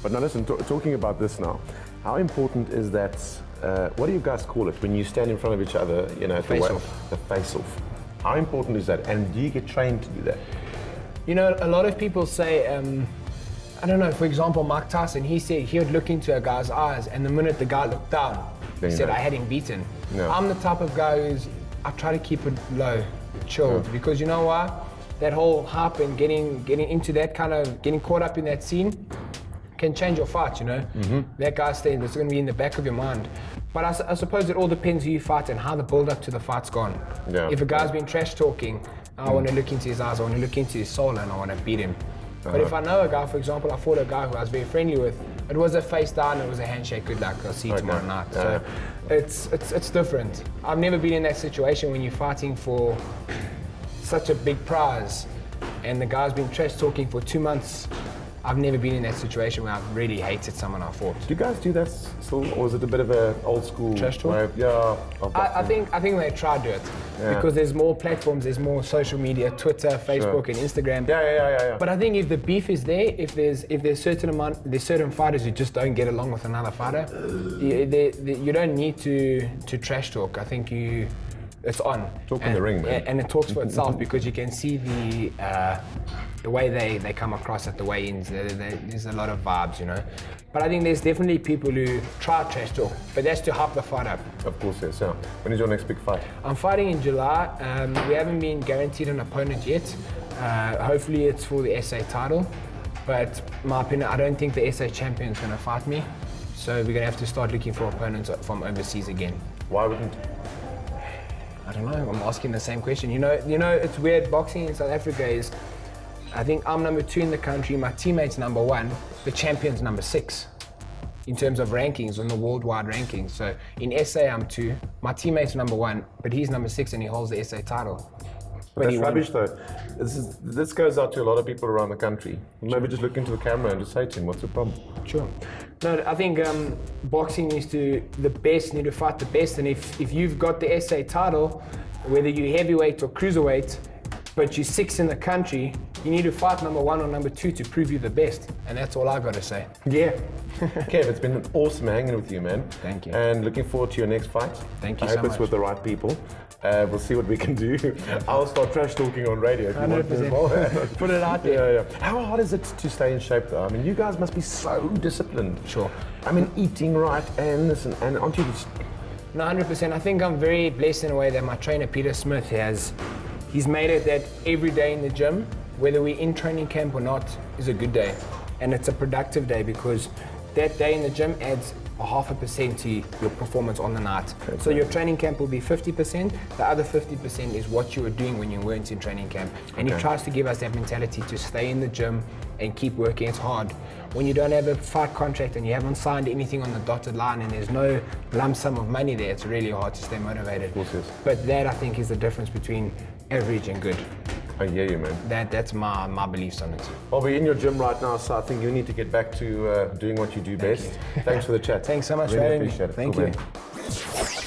But now listen, talking about this now, how important is that, what do you guys call it, when you stand in front of each other, you know, the face-off? How important is that, and do you get trained to do that? You know, a lot of people say, I don't know, for example, Mike Tyson, he said he would look into a guy's eyes, and the minute the guy looked down, he said, I had him beaten. No. I'm the type of guy I try to keep it low, chilled, because you know why? That whole hype and getting into that kind of, getting caught up in that scene can change your fight, you know? That guy's staying, that's gonna be in the back of your mind. But I suppose it all depends who you fight and how the build-up to the fight's gone. Yeah. If a guy's been trash talking, I want to look into his eyes, I want to look into his soul, and I want to beat him. But if I know a guy, for example, I fought a guy who I was very friendly with, it was a face down, it was a handshake, good luck, I'll see you tomorrow night. So it's different. I've never been in that situation when you're fighting for such a big prize and the guy's been trash talking for 2 months. I've never been in that situation where I've really hated someone I fought. Do you guys do that still, or is it a bit of an old school trash talk? Way of, yeah. I think they try to do it because there's more platforms, there's more social media, Twitter, Facebook, and Instagram. Yeah. But I think if the beef is there, if there's certain fighters who just don't get along with another fighter, you don't need to trash talk. I think it's on. Talk in the ring, man. And it talks for itself because you can see the way they come across at the weigh-ins. There's a lot of vibes, you know. But I think there's definitely people who try trash talk, but that's to hype the fight up. Of course, yes. Yeah. When is your next big fight? I'm fighting in July. We haven't been guaranteed an opponent yet. Hopefully it's for the SA title. But my opinion, I don't think the SA champion's going to fight me. So we're going to have to start looking for opponents from overseas again. Why wouldn't? I don't know, I'm asking the same question. You know, it's weird, boxing in South Africa is, I think I'm number 2 in the country, my teammate's number 1, the champion's number 6 in terms of rankings, on the worldwide rankings. So in SA I'm 2, my teammate's number 1, but he's number 6 and he holds the SA title. But that's rubbish though. This goes out to a lot of people around the country. Maybe just look into the camera and just say to him, what's the problem? Sure. No, I think boxing the best need to fight the best, and if you've got the SA title, whether you're heavyweight or cruiserweight, but you're 6 in the country, you need to fight number 1 or number 2 to prove you're the best, and that's all I've got to say. Yeah. Kev, it's been awesome hanging with you, man. Thank you. And looking forward to your next fight. Thank you so much. I hope it's with the right people. We'll see what we can do. I'll start trash talking on radio if you want to as well. Put it out there. Yeah. How hard is it to stay in shape though? I mean, you guys must be so disciplined. Sure. I mean, eating right and this and aren't you just... No, 100%. I think I'm very blessed in a way that my trainer, Peter Smith, he's made it that every day in the gym, whether we're in training camp or not, is a good day. And it's a productive day because that day in the gym adds 0.5% to your performance on the night. So your training camp will be 50%, the other 50% is what you were doing when you weren't in training camp. And he tries to give us that mentality to stay in the gym and keep working. It's hard. When you don't have a fight contract and you haven't signed anything on the dotted line and there's no lump sum of money there, it's really hard to stay motivated. Of course, yes. But that, I think, is the difference between average and good. I hear you, man. That's my beliefs on it. Well, we're in your gym right now, so I think you need to get back to doing what you do best. Thanks for the chat. Thanks so much really for having me. Appreciate it. Thank you.